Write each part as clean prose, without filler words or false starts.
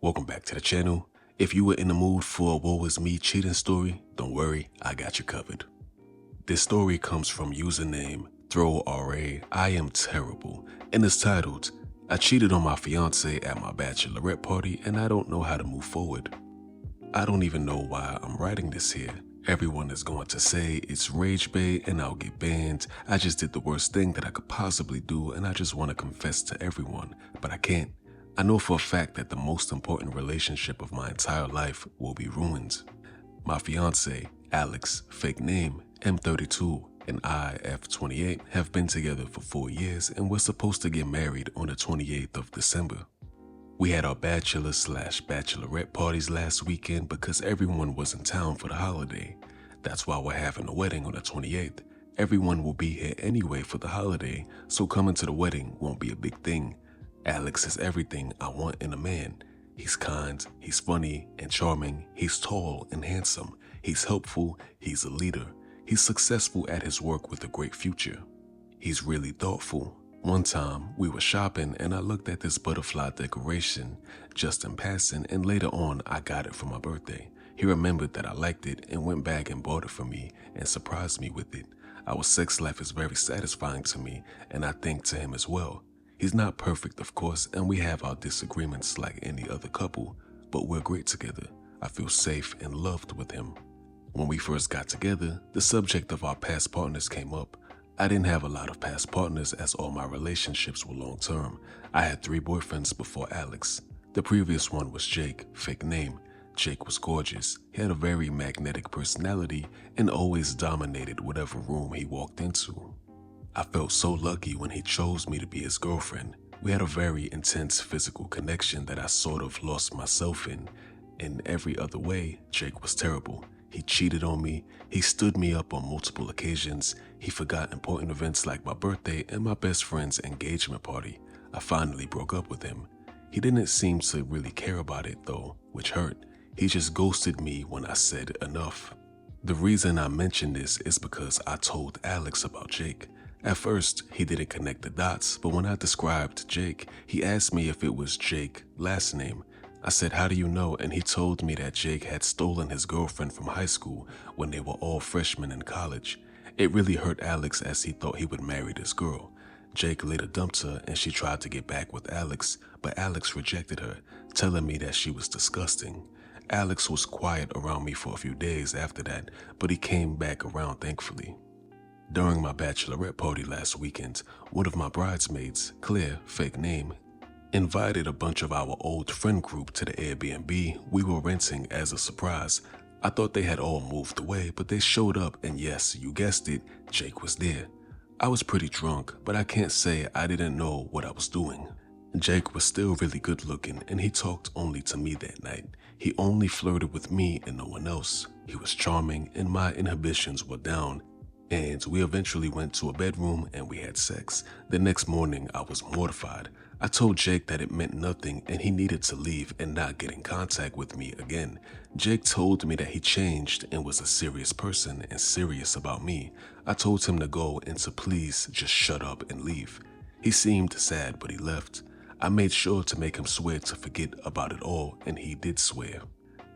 Welcome back to the channel. If you were in the mood for a woe is me cheating story, don't worry, I got you covered. This story comes from username trueoffmychest. I am terrible, and it's titled, I cheated on my fiancé at my bachelorette party and I don't know how to move forward. I don't even know why I'm writing this here. Everyone is going to say it's rage bait and I'll get banned. I just did the worst thing that I could possibly do and I just want to confess to everyone, but I can't. I know for a fact that the most important relationship of my entire life will be ruined. My fiance, Alex, fake name, M32, and I, F28, have been together for 4 years and we're supposed to get married on the 28th of December. We had our bachelor/bachelorette parties last weekend because everyone was in town for the holiday. That's why we're having a wedding on the 28th. Everyone will be here anyway for the holiday, so coming to the wedding won't be a big thing. Alex is everything I want in a man. He's kind, he's funny and charming, he's tall and handsome, he's helpful, he's a leader, he's successful at his work with a great future. He's really thoughtful. One time, we were shopping and I looked at this butterfly decoration just in passing, and later on I got it for my birthday. He remembered that I liked it and went back and bought it for me and surprised me with it. Our sex life is very satisfying to me and I think to him as well. He's not perfect, of course, and we have our disagreements like any other couple, but we're great together. I feel safe and loved with him. When we first got together, the subject of our past partners came up. I didn't have a lot of past partners as all my relationships were long-term. I had 3 boyfriends before Alex. The previous one was Jake, fake name. Jake was gorgeous. He had a very magnetic personality and always dominated whatever room he walked into. I felt so lucky when he chose me to be his girlfriend. We had a very intense physical connection that I sort of lost myself in. In every other way, Jake was terrible. He cheated on me, he stood me up on multiple occasions, he forgot important events like my birthday and my best friend's engagement party. I finally broke up with him. He didn't seem to really care about it though, which hurt. He just ghosted me when I said enough. The reason I mention this is because I told Alex about Jake. At first, he didn't connect the dots, but when I described Jake, he asked me if it was Jake, last name. I said, how do you know? And he told me that Jake had stolen his girlfriend from high school when they were all freshmen in college. It really hurt Alex as he thought he would marry this girl. Jake later dumped her and she tried to get back with Alex, but Alex rejected her, telling me that she was disgusting. Alex was quiet around me for a few days after that, but he came back around thankfully. During my bachelorette party last weekend, one of my bridesmaids, Claire, fake name, invited a bunch of our old friend group to the Airbnb we were renting as a surprise. I thought they had all moved away, but they showed up and yes, you guessed it, Jake was there. I was pretty drunk, but I can't say I didn't know what I was doing. Jake was still really good looking and he talked only to me that night. He only flirted with me and no one else. He was charming and my inhibitions were down. And we eventually went to a bedroom and we had sex. The next morning, I was mortified. I told Jake that it meant nothing and he needed to leave and not get in contact with me again. Jake told me that he changed and was a serious person and serious about me. I told him to go and to please just shut up and leave. He seemed sad, but he left. I made sure to make him swear to forget about it all, and he did swear.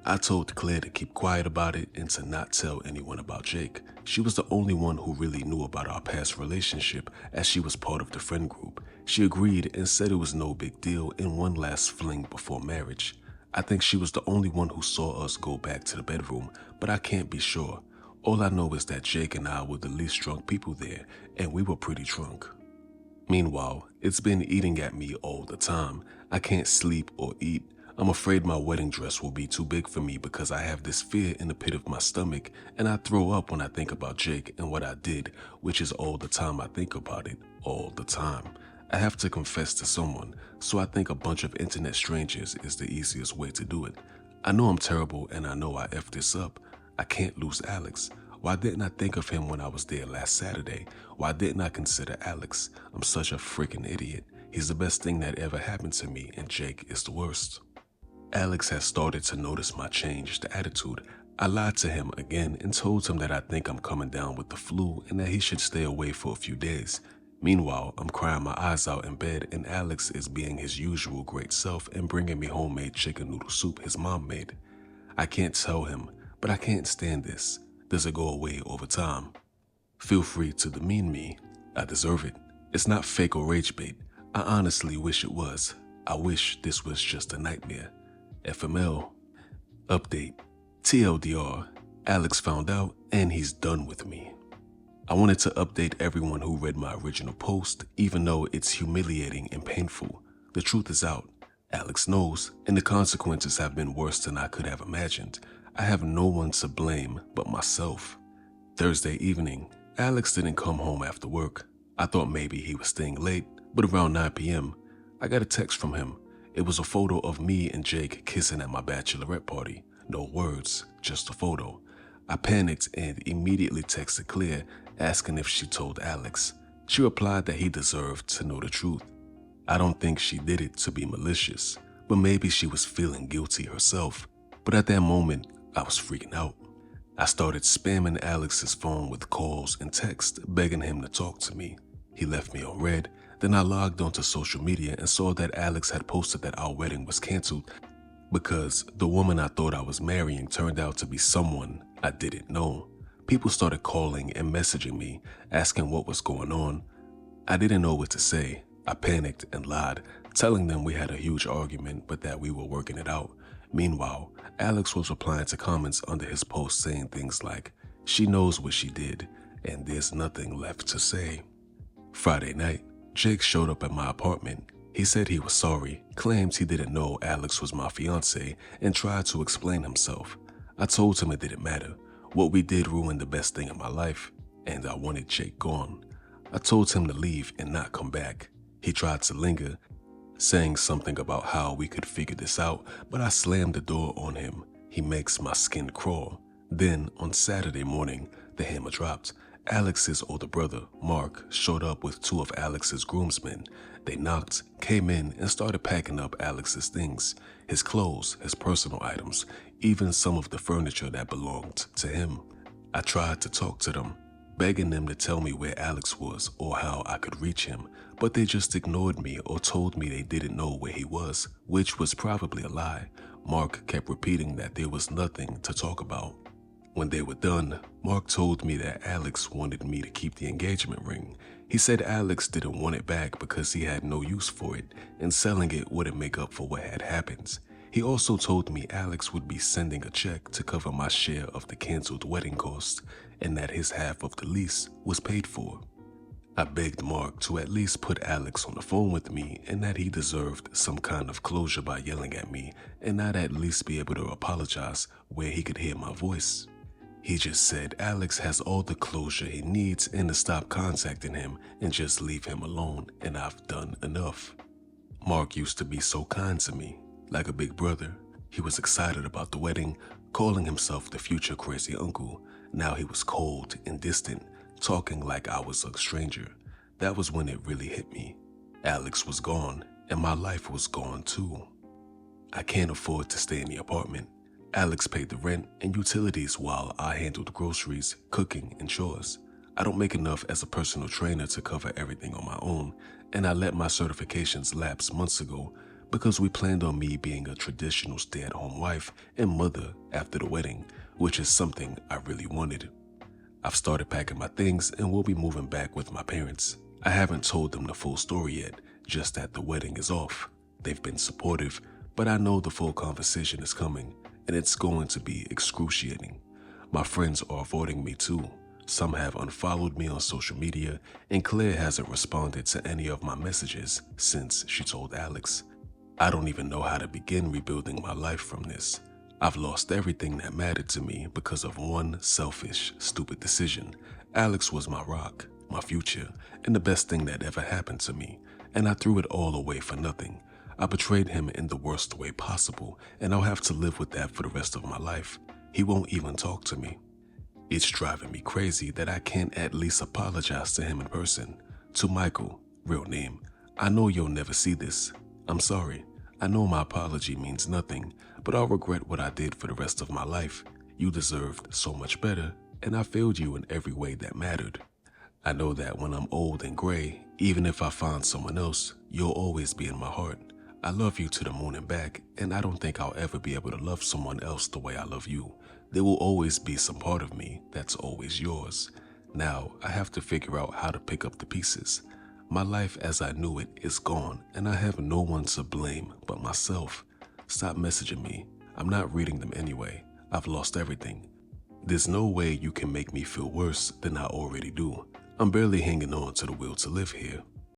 I told Claire to keep quiet about it and to not tell anyone about Jake. She was the only one who really knew about our past relationship as she was part of the friend group. She agreed and said it was no big deal in one last fling before marriage. I think she was the only one who saw us go back to the bedroom, but I can't be sure. All I know is that Jake and I were the least drunk people there and we were pretty drunk. Meanwhile, it's been eating at me all the time. I can't sleep or eat. I'm afraid my wedding dress will be too big for me because I have this fear in the pit of my stomach and I throw up when I think about Jake and what I did, which is all the time I think about it, all the time. I have to confess to someone, so I think a bunch of internet strangers is the easiest way to do it. I know I'm terrible and I know I effed this up. I can't lose Alex. Why didn't I think of him when I was there last Saturday? Why didn't I consider Alex? I'm such a freaking idiot. He's the best thing that ever happened to me and Jake is the worst. Alex has started to notice my changed attitude. I lied to him again and told him that I think I'm coming down with the flu and that he should stay away for a few days. Meanwhile, I'm crying my eyes out in bed and Alex is being his usual great self and bringing me homemade chicken noodle soup his mom made. I can't tell him, but I can't stand this. Does it go away over time? Feel free to demean me. I deserve it. It's not fake or rage bait. I honestly wish it was. I wish this was just a nightmare. FML. Update. TLDR. Alex found out and he's done with me. I wanted to update everyone who read my original post, even though it's humiliating and painful. The truth is out. Alex knows, and the consequences have been worse than I could have imagined. I have no one to blame but myself. Thursday evening, Alex didn't come home after work. I thought maybe he was staying late, but around 9 p.m., I got a text from him. It was a photo of me and Jake kissing at my bachelorette party. No words, just a photo. I panicked and immediately texted Claire, asking if she told Alex. She replied that he deserved to know the truth. I don't think she did it to be malicious, but maybe she was feeling guilty herself. But at that moment, I was freaking out. I started spamming Alex's phone with calls and texts, begging him to talk to me. He left me on read. Then I logged onto social media and saw that Alex had posted that our wedding was canceled because the woman I thought I was marrying turned out to be someone I didn't know. People started calling and messaging me, asking what was going on. I didn't know what to say. I panicked and lied, telling them we had a huge argument but that we were working it out. Meanwhile, Alex was replying to comments under his post saying things like, "She knows what she did, and there's nothing left to say." Friday night, Jake showed up at my apartment. He said he was sorry, claimed he didn't know Alex was my fiancé, and tried to explain himself. I told him it didn't matter. What we did ruined the best thing in my life, and I wanted Jake gone. I told him to leave and not come back. He tried to linger, saying something about how we could figure this out, but I slammed the door on him. He makes my skin crawl. Then, on Saturday morning, the hammer dropped. Alex's older brother, Mark, showed up with 2 of Alex's groomsmen. They knocked, came in, and started packing up Alex's things, his clothes, his personal items, even some of the furniture that belonged to him. I tried to talk to them, begging them to tell me where Alex was or how I could reach him, but they just ignored me or told me they didn't know where he was, which was probably a lie. Mark kept repeating that there was nothing to talk about. When they were done, Mark told me that Alex wanted me to keep the engagement ring. He said Alex didn't want it back because he had no use for it, and selling it wouldn't make up for what had happened. He also told me Alex would be sending a check to cover my share of the canceled wedding costs, and that his half of the lease was paid for. I begged Mark to at least put Alex on the phone with me and that he deserved some kind of closure by yelling at me and not at least be able to apologize where he could hear my voice. He just said Alex has all the closure he needs and to stop contacting him and just leave him alone, and I've done enough. Mark used to be so kind to me, like a big brother. He was excited about the wedding, calling himself the future crazy uncle. Now he was cold and distant, talking like I was a stranger. That was when it really hit me. Alex was gone, and my life was gone too. I can't afford to stay in the apartment. Alex paid the rent and utilities while I handled groceries, cooking, and chores. I don't make enough as a personal trainer to cover everything on my own, and I let my certifications lapse months ago because we planned on me being a traditional stay-at-home wife and mother after the wedding, which is something I really wanted. I've started packing my things and will be moving back with my parents. I haven't told them the full story yet, just that the wedding is off. They've been supportive, but I know the full conversation is coming, and it's going to be excruciating. My friends are avoiding me too. Some have unfollowed me on social media, and Claire hasn't responded to any of my messages since she told Alex. I don't even know how to begin rebuilding my life from this. I've lost everything that mattered to me because of one selfish, stupid decision. Alex was my rock, my future, and the best thing that ever happened to me, and I threw it all away for nothing. I betrayed him in the worst way possible, and I'll have to live with that for the rest of my life. He won't even talk to me. It's driving me crazy that I can't at least apologize to him in person. To Michael, real name, I know you'll never see this. I'm sorry. I know my apology means nothing, but I'll regret what I did for the rest of my life. You deserved so much better, and I failed you in every way that mattered. I know that when I'm old and gray, Even if I find someone else, you'll always be in my heart. I love you to the moon and back, and I don't think I'll ever be able to love someone else the way I love you. There will always be some part of me that's always yours. Now, I have to figure out how to pick up the pieces. My life as I knew it is gone, and I have no one to blame but myself. Stop messaging me. I'm not reading them anyway. I've lost everything. There's no way you can make me feel worse than I already do. I'm barely hanging on to the will to live here.